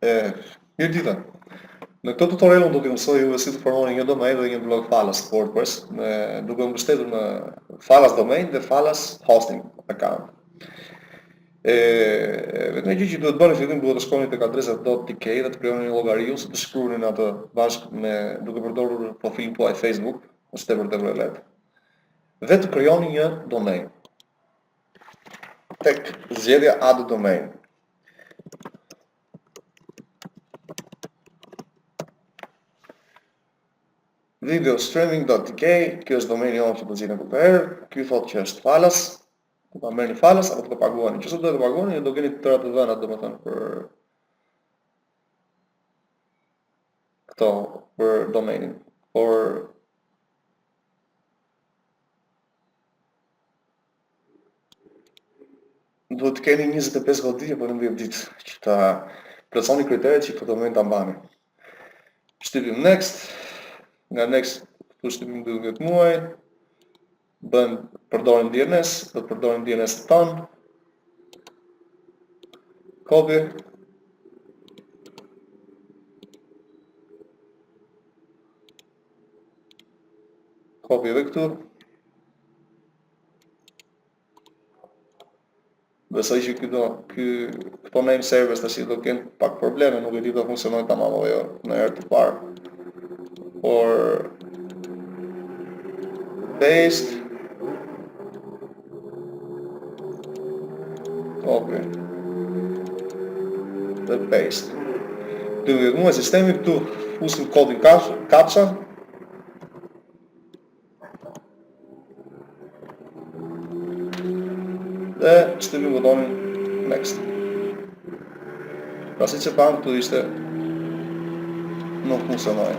Mirë dita. Në këtë tutorial unë do t'ju mësoj juve si të formoni një domain dhe një blog falas WordPress duke u mbështetur në falas domain dhe falas hosting account. Vetëm gjë që duhet bëni fillim duhet të shkoni tek adresa .tk dhe të krijoni një llogari ose të shkruani atë bashkë me duke përdorur profilin tuaj Facebook ose tepër e lehtë. Dhe të krijoni një domain. Tek zgjedhja add domain. Videostreaming.tk, kjo është domeni jonë që do zgjidhni këtë herë. Ky thotë që është falas. Do ta merrni falas apo do të paguani. Nëse do të paguani, do keni të tëra të dhëna, domethënë për këto për domenin. Por duhet të keni 25 goditje për 11 ditë që ta plotësoni kriteret që këtë domen ta mbani. Shtypim next. Nga next shtypim 12 muaj. Përdorim DNS, do të përdorim DNS ton. Copy. Copy edhe këtu. Besoj që këto name servers tash do kenë pak probleme, nuk e di do funksionojnë tamam apo jo në herë të parë. Por paste. Copy. Dhe paste. 12 muaj sistemi këtu fusim kodin captcha. Dhe shtypim butonin next. Pasi që pam këtu ishte nuk funksionoi.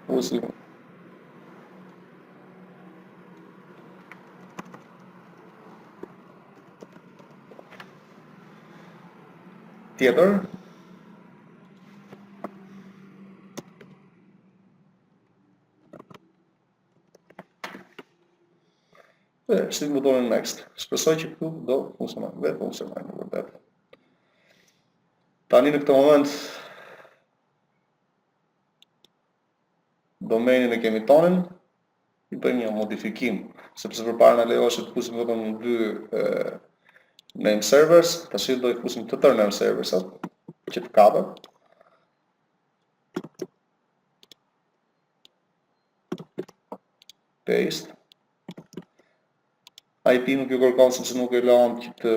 Fusim tjetër. Dhe shtypim butonin next. Shpresoj që këtu do funksionojë. Dhe funksionojë në vërtet. Tani në këtë moment domenin e kemi tonin, i bëjmë një modifikim, sepse përpara na lejohej të fusim vetëm 2 name servers, tash do i fusim të tërë name serversat që të kapet. Paste. IP nuk ju kërkon sepse nuk e lejon që të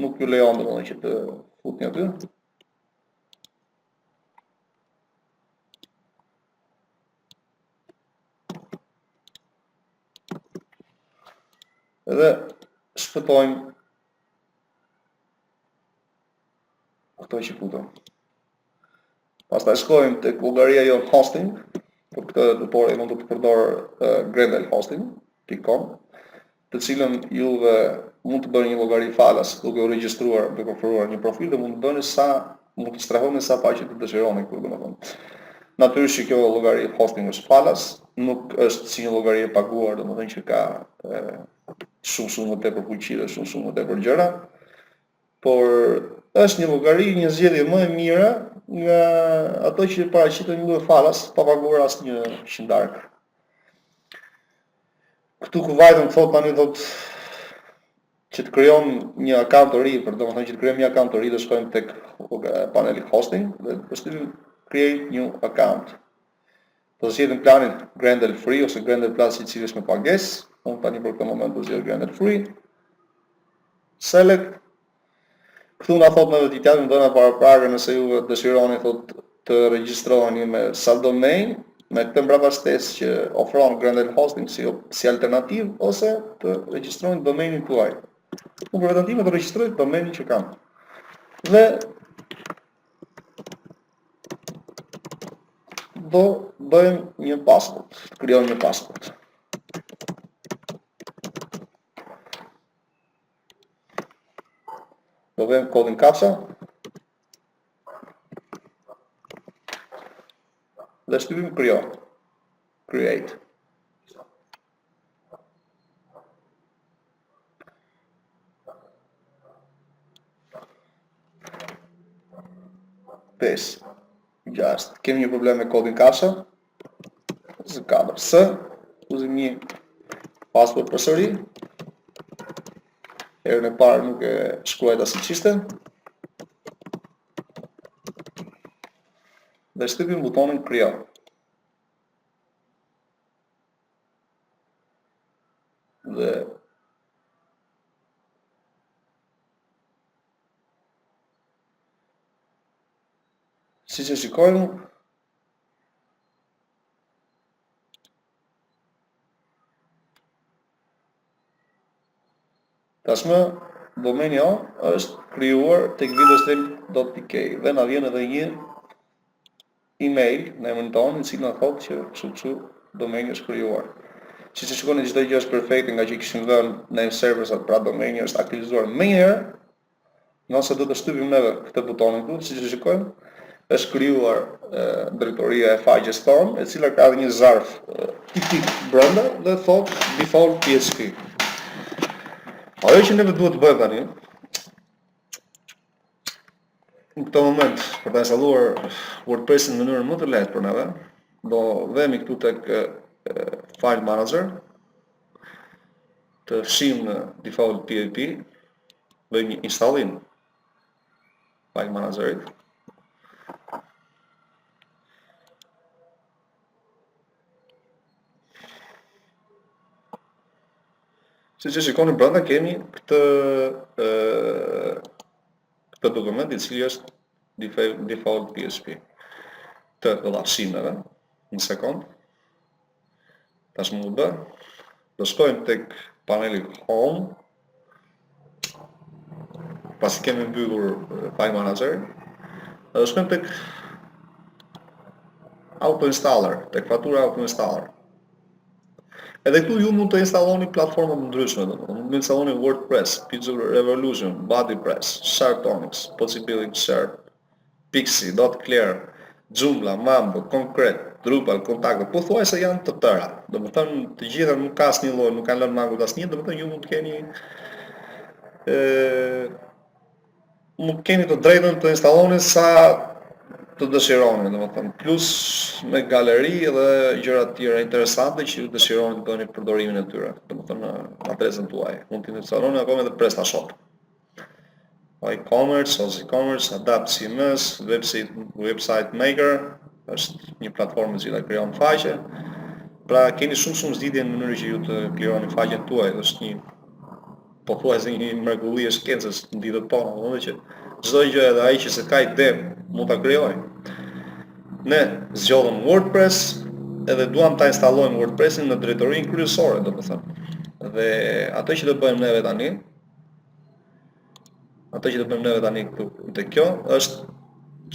nuk ju lejon domethënë që të futni aty. Edhe shpëtojmë këto që futëm. Pastaj shkojmë tek llogaria jon hosting. Për këtë tutorial mund të përdor grendelhosting.com, të cilën juve mund të bëni një llogari falas duke u regjistruar, duke ofruar një profil dhe mund të bëni mund të strehoni sa paqe të dëshironi këtu domethënë. Natyrisht që kjo llogari hosting është falas, nuk është si një llogari e paguar, domethënë që ka shumë më tepër fuqi dhe shumë më tepër gjëra, por është një llogari, një zgjedhje më e mira nga ato që paraqiten juve falas pa paguar asnjë qindark. Këtu ku vajtëm tani që të krijon një akaunt të ri, domethënë që të krijojmë një akaunt të ri dhe shkojmë tek paneli hosting dhe përshtypim create new account. Do zgjedhim planin Grendel Free ose Grendel Plus i cili është me pagesë. Unë tani për këtë moment do zgjedh Grendel Free. Select. Këtu na thot në vetëtitjen ndonjë paraprakë nëse ju dëshironi të regjistroheni me sa domain, me këtë mbrapashtesë që ofron Grendel Hosting si alternativë ose të regjistrohen domenin tuaj. Unë për vetëm time do regjistroj domenin që kam. Dhe do bëjmë një password, krijojmë një password. Do vëmë kodin captcha. Dhe shtypim create. 5, 6. Kemi një problem me kodin kasha. Z4S. Uzim një password përsëri. Herën e parë nuk e shkruajta si qishte. Dhe shtypim butonin kryo. Dhe si që shikojmë, tashmë domeni është krijuar tek videostream.tk dhe na vjen edhe një email në emrin tonë i cili na thotë që kështu domeni është krijuar. Siç e shikoni çdo gjë është perfekte nga që kishim dhënë name servers atë pra domeni është aktivizuar më njëherë. Nëse do të shtypim neve këtë butonin këtu, siç e shikojmë, është krijuar drejtoria e faqes tonë, e cila ka një zarf tipik brenda dhe thotë default PHP. Ajo që neve duhet të bëjmë tani, në këtë moment, për të installuar WordPress-in në mënyrën më të lehtë për neve, do vemi këtu tek File Manager, të fshim në default PHP, bëjmë një installim File Managerit. Si që shikoni brenda kemi këtë dokument i cili është default PHP. Të do ta fshim neve, një sekond. Tashmë u bë. Do shkojmë tek paneli Home. Pasi kemi mbyllur File Manager, do shkojmë tek Auto Installer, tek fatura Auto Installer. Edhe këtu ju mund të installoni platforma të ndryshme, mund të installoni WordPress, Pixel Revolution, BuddyPress, Sharptonix, Possibility Share, Pixie, .clear, Joomla, Mambo, Concrete, Drupal, Contact, po thuaj se janë të tëra. Domethënë të gjitha nuk ka asnjë lloj, nuk kanë lënë mangut asnjë, domethënë ju mund të keni të drejtën të installoni sa të dëshironi, domethënë plus me galeri dhe gjëra të tjera interesante që ju dëshironi të bëni përdorimin e tyre, domethënë në adresën tuaj. Mund të installoni akoma edhe PrestaShop. E-commerce, OZ-commerce, Adapt CMS, Website Maker, është një platformë që krijon faqe. Pra keni shumë zgjidhje në mënyrë që ju të krijoni faqen tuaj, është një pothuajse një mrekulli e shkencës në ditët tona, domethënë që çdo gjë edhe ai që se ka ide mund ta krijojë. Ne zgjodhëm WordPress edhe duam ta installojmë WordPressin në drejtorinë kryesore, domethënë. Dhe atë që do bëjmë neve tani, këtu te kjo është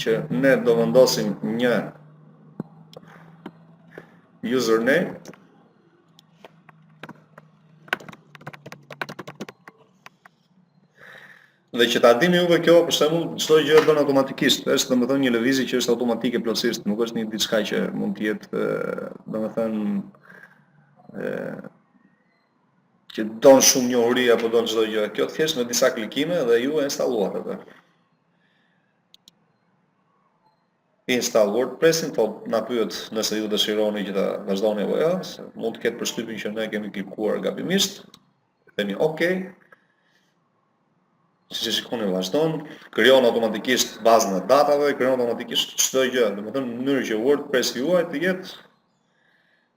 që ne do vendosim një username dhe që ta dini juve kjo, për shembull, çdo gjë bën automatikisht, është domethënë një lëvizje që është automatike plotësisht, nuk është një diçka që mund të jetë domethënë që don shumë njohuri apo don çdo gjë. Kjo thjesht me disa klikime dhe ju e installuat atë. Install WordPressin, na pyet nëse ju dëshironi që ta vazhdoni apo jo, mund të ketë përshtypjen që ne kemi klikuar gabimisht. Themi OK. Si që shikoni vazhdon, krijon automatikisht bazën e datave, krijon automatikisht çdo gjë, domethënë në mënyrë që WordPress juaj të jetë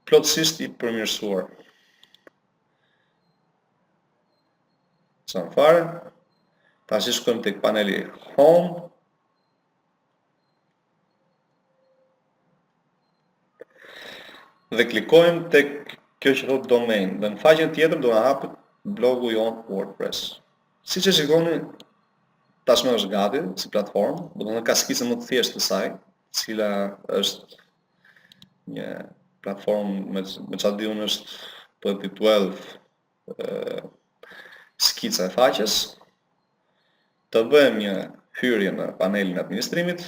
plotësisht i përmirësuar. Sa fare, tash shkojmë tek paneli Home. Dhe klikojmë tek kjo që thotë domain. Dhe në faqen tjetër do na hapet blogu jon WordPress. Siç e shikoni, tashmë është gati si platformë, domethënë ka skicën më të thjeshtë të saj, cila është një platformë me çfarë diun është për 12 skica e faqes. Të bëjmë një hyrje në panelin e administrimit.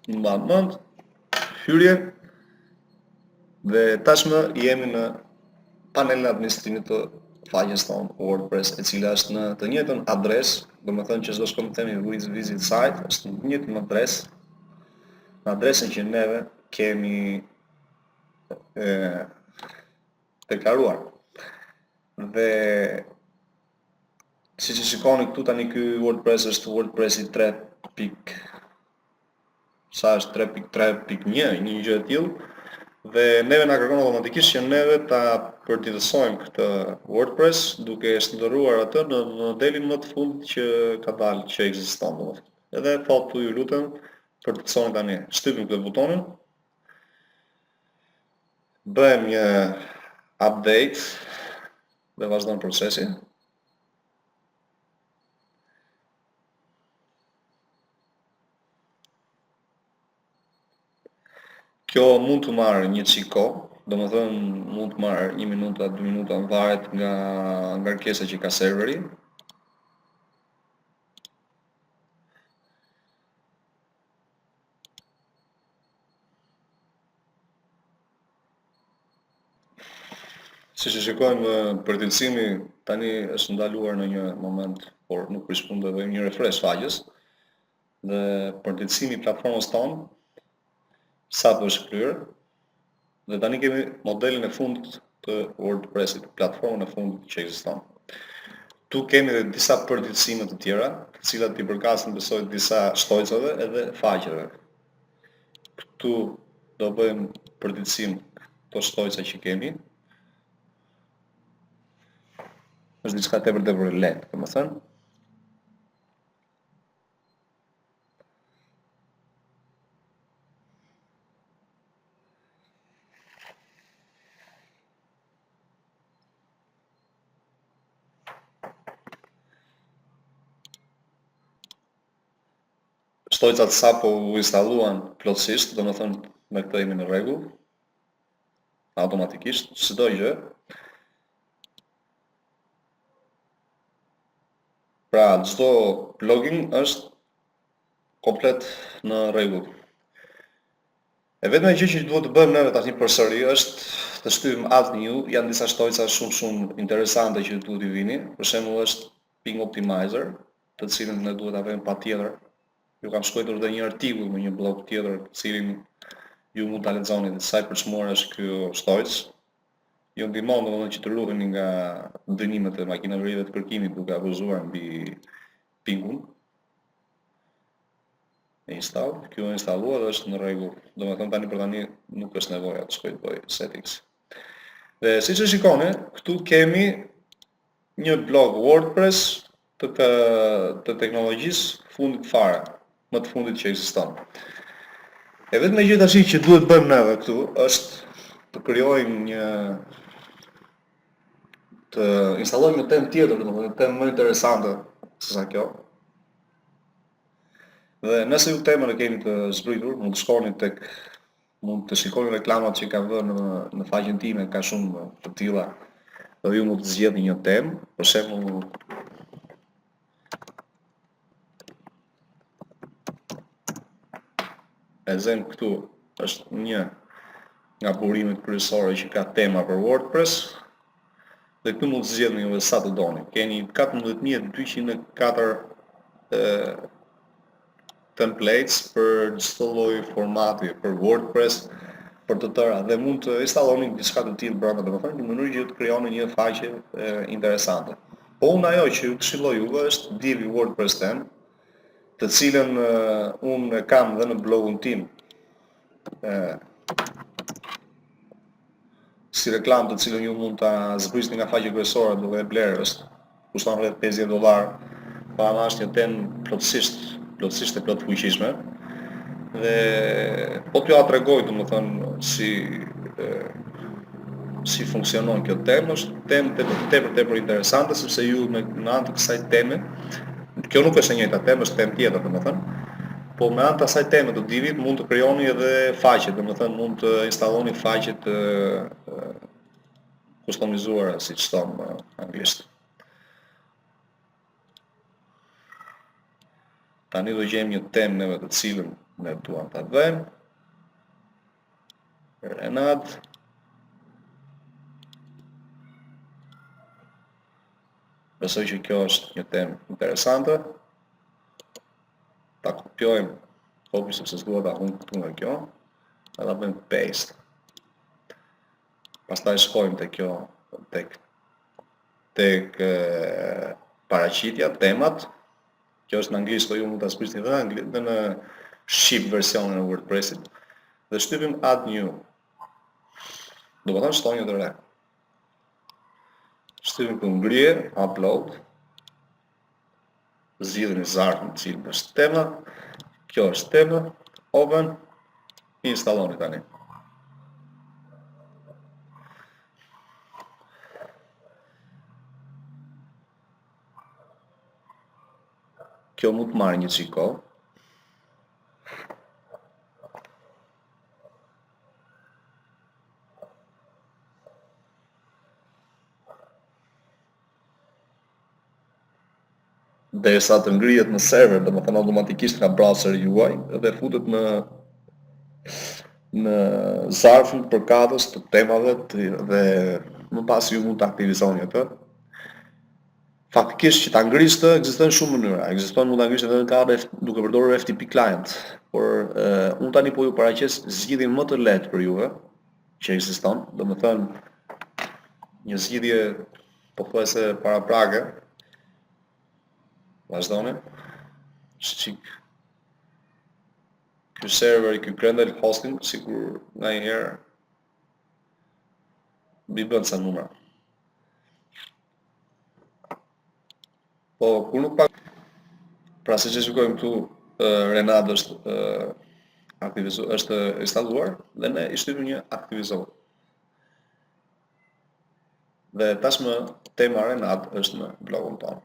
mban mend, hyrje dhe tashmë jemi në panelin e administrimit të faqes tonë WordPress, e cila është në të njëjtën adresë, domethënë që çdo shkon të themi visit site, është në të njëjtën adresë, në adresën që neve kemi deklaruar. Dhe siç e shikoni këtu tani ky WordPress është WordPressi 3. Sa është 3.3.1, një gjë e tillë. Dhe neve na kërkon automatikisht që neve ta përditësojmë këtë WordPress duke shndërruar atë në modelin më të fundit që ka dalë, që ekziston domethënë. Edhe thotë ju lutem përditësoni tani. Shtypim këtë butonin. Bëjmë një update dhe vazhdon procesi. Kjo mund të marrë një çik kohë, domethënë mund të marrë 1 minutë, 2 minuta, varet nga ngarkesa që ka serveri. Siç e shikojmë, përditësimi tani është ndaluar në një moment, por nuk përshpund të bëjmë një refresh faqes. Dhe përditësimi i platformës tonë sapo është kryer. Dhe tani kemi modelin e fundit të WordPressit, platformën e fundit që ekziston. Tu kemi edhe disa përditësime të tjera, të cilat i përkasin besoj disa shtojcave edhe faqeve. Këtu do bëjmë përditësim këto shtojca që kemi. Është diçka tepër e lehtë, domethënë. Shtojcat sapo u installuan plotësisht, domethënë me këtë jemi në rregull. Automatikisht, çdo gjë. Pra, çdo plugin është komplet në rregull. E vetmja gjë që duhet të bëjmë neve tani përsëri është të shtypim add new, janë disa shtojca shumë interesante që duhet i vini. Për shembull është Ping Optimizer, të cilën ne duhet ta vëmë patjetër. Ju kam shkruar edhe një artikull në një blog tjetër, të cilin ju mund ta lexoni se sa i përçmuar është ky shtojc. Ju ndihmon domethënë që të ruheni nga dënimet e makinavërive të kërkimit duke abuzuar mbi pingun. E install, kjo është installuar dhe është në rregull. Domethënë tani për tani nuk është nevoja të shkoj të bëj settings. Dhe siç e shikoni, këtu kemi një blog WordPress të teknologjisë fundit fare, më të fundit që ekziston. E vetmja gjë tash që duhet bëjmë neve këtu është të krijojmë të installojmë një temë tjetër, domethënë një temë më interesante se sa kjo. Dhe nëse ju temën e keni të zbritur, mund të shikoni reklamat që ka vënë në faqen time, ka shumë të tilla. Dhe ju mund të zgjedhni një temë, për shembull e zem këtu është një nga burimet kryesore që ka tema për WordPress. Dhe këtu mund të zgjedhni edhe sa të doni. Keni 14204 templates për çdo lloj formati, për WordPress, për të tëra, dhe mund të installoni diçka të tillë brenda, domethënë në mënyrë që të krijoni një faqe interesante. Po unë ajo që ju këshilloj juve është divi WordPress 10, të cilën unë kam dhe në blogun tim si reklam, të cilën ju mund ta zbrisni nga faqja kryesore duke e blerë, kushton rreth $50. Pa është një temë plotësisht e plot fuqishme. Dhe po t'ju tregoj domethënë si funksionon kjo temë, është temë tepër interesante, sepse ju në anë të kësaj teme, kjo nuk është e njëjta temë, është temë tjetër domethënë, po me anë të asaj teme të divit mund të krijoni edhe faqe, domethënë mund të installoni faqe të kustomizuara, siç thonë anglisht. Tani do gjejmë një temë neve të cilën ne duam ta vëmë Renat. Besoj që kjo është një temë interesante. Ta kopjojmë copy sepse s'dua ta humb këtu nga kjo. Ta bëjmë paste. Pastaj shkojmë te kjo tek paraqitja, temat. Kjo është në anglisht, po ju mund ta zbrisni edhe në shqip versionin e WordPressit. Dhe shtypim add new. Do të thonë shtonjë të re. Shtypim për ngrirje, upload. Zgjidhni zarfin i cili është tema. Kjo është tema, open, installoni tani. Kjo mund të marrë një çik kohë. Derisa të ngrihet në server, domethënë automatikisht nga browseri juaj dhe futet në zarfin përkatës të temave dhe më pas ju mund të aktivizoni atë. Faktikisht që ta ngrisë ekzistojnë shumë mënyra. Mund ta ngrisë edhe në KB duke përdorur FTP client, por unë tani po ju paraqes zgjidhjen më të lehtë për juve që ekziston, domethënë një zgjidhje pothuajse paraprake. Vazhdoni. Shqik. Ky server, ky Grendel hosting, sikur nga një herë mbi bën sa numra. Po, kur nuk pak... Pra se që shikojmë këtu, Renat është installuar dhe ne i shtypim një aktivizor. Dhe tashmë tema Renat është në blogun tonë.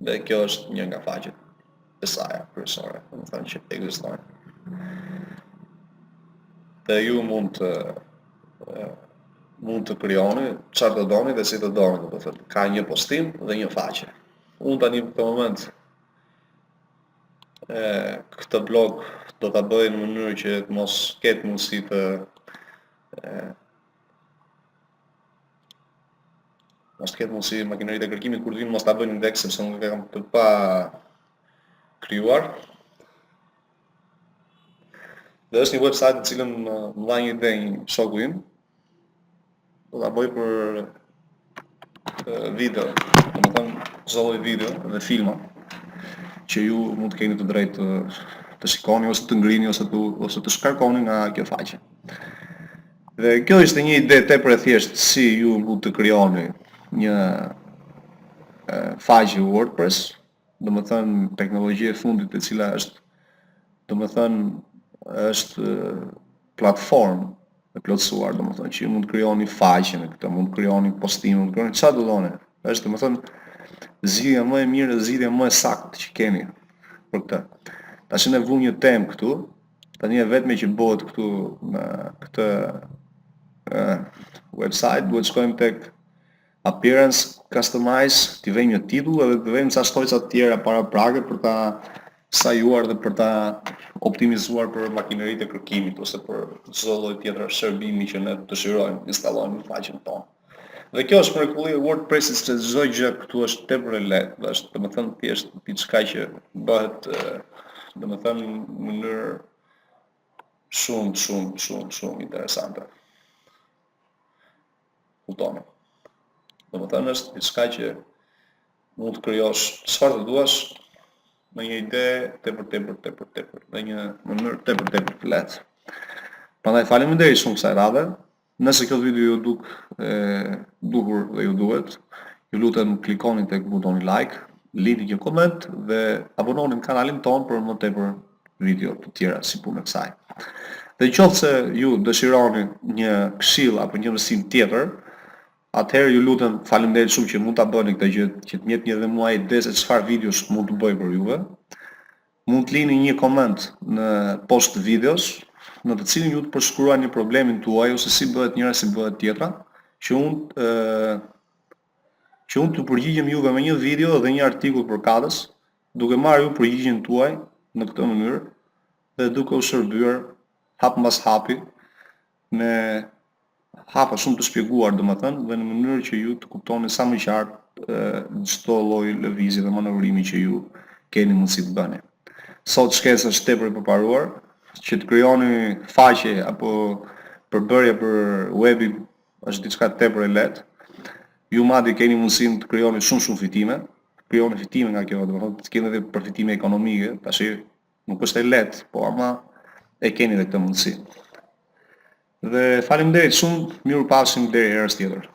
Dhe kjo është një nga faqet e saj kryesore, domethënë që ekzistojnë. Dhe ju mund të krijoni çfarë të doni dhe si të doni, domethënë ka një postim dhe një faqe. Unë tani në këtë moment këtë blog do ta bëj në mënyrë që të mos ketë mundësi të makineritë e kërkimit kur vinë mos ta bëjnë indeks sepse unë kam të pa krijuar. Dhe është një website në cilën më dha një ide një shoku im. Do ta bëj për video, domethënë çdo lloj video dhe filma që ju mund të keni të drejtë të shikoni ose të ngrini ose të shkarkoni nga kjo faqe. Dhe kjo ishte një ide tepër e thjeshtë si ju mund të krijoni një faqe WordPress, domethënë teknologjia e fundit e cila është është platformë e plotësuar, domethënë që ju mund të krijoni faqe me këtë, mund të krijoni postime, mund të krijoni çfarë do doni. Është domethënë zgjidhja më e mirë dhe zgjidhja më e saktë që keni për këtë. Tash ne vum një temë këtu, tani e vetme që bëhet këtu në këtë website, duhet shkojmë tek appearance, customize, t'i vejmë një titull edhe t'i vejmë ca shtojca të tjera paraprake për ta sajuar dhe për ta optimizuar për makineritë e kërkimit ose për çdo lloj tjetër shërbimi që ne dëshirojmë installojmë në faqen tonë. Dhe kjo është mrekullia e WordPressit, se çdo gjë këtu është tepër e lehtë, është domethënë thjesht diçka që bëhet domethënë në mënyrë shumë interesante. Kuptoni. Domethënë është diçka që mund të krijosh çfarë të duash me një ide tepër, në një mënyrë tepër të lehtë. Prandaj faleminderit shumë kësaj radhe. Nëse kjo video ju duk duhur dhe ju duhet, ju lutem klikoni tek butoni like, lini një koment dhe abononi në kanalin ton për më tepër video të tjera si punë e kësaj. Dhe nëse ju dëshironi një këshill apo një mësim tjetër, atëherë ju lutem faleminderit shumë që mund ta bëni këtë gjë, që të jepni edhe mua ide se çfarë videosh mund të bëj për juve. Mund të lini një koment në post të videos, në të cilin ju të përshkruani problemin tuaj ose si bëhet njëra si bëhet tjetra, që unë të përgjigjem juve me një video dhe një artikull përkatës, duke marrë ju përgjigjen tuaj në këtë mënyrë dhe duke u shërbyer hap mbas hapi me hapa shumë të shpjeguar domethënë dhe në mënyrë që ju të kuptoni sa më qartë çdo lloj lëvizje dhe manovrimi që ju keni mundësi të bëni. Sot shkenca është tepër e përparuar që të krijoni faqe apo përbërje për webin është diçka tepër e lehtë. Ju madje keni mundësinë të krijoni shumë fitime, krijoni fitime nga kjo, domethënë të keni edhe përfitime ekonomike, tash nuk është e lehtë, po ama e keni edhe këtë mundësi. Dhe faleminderit shumë, mirupafshim deri herës tjetër.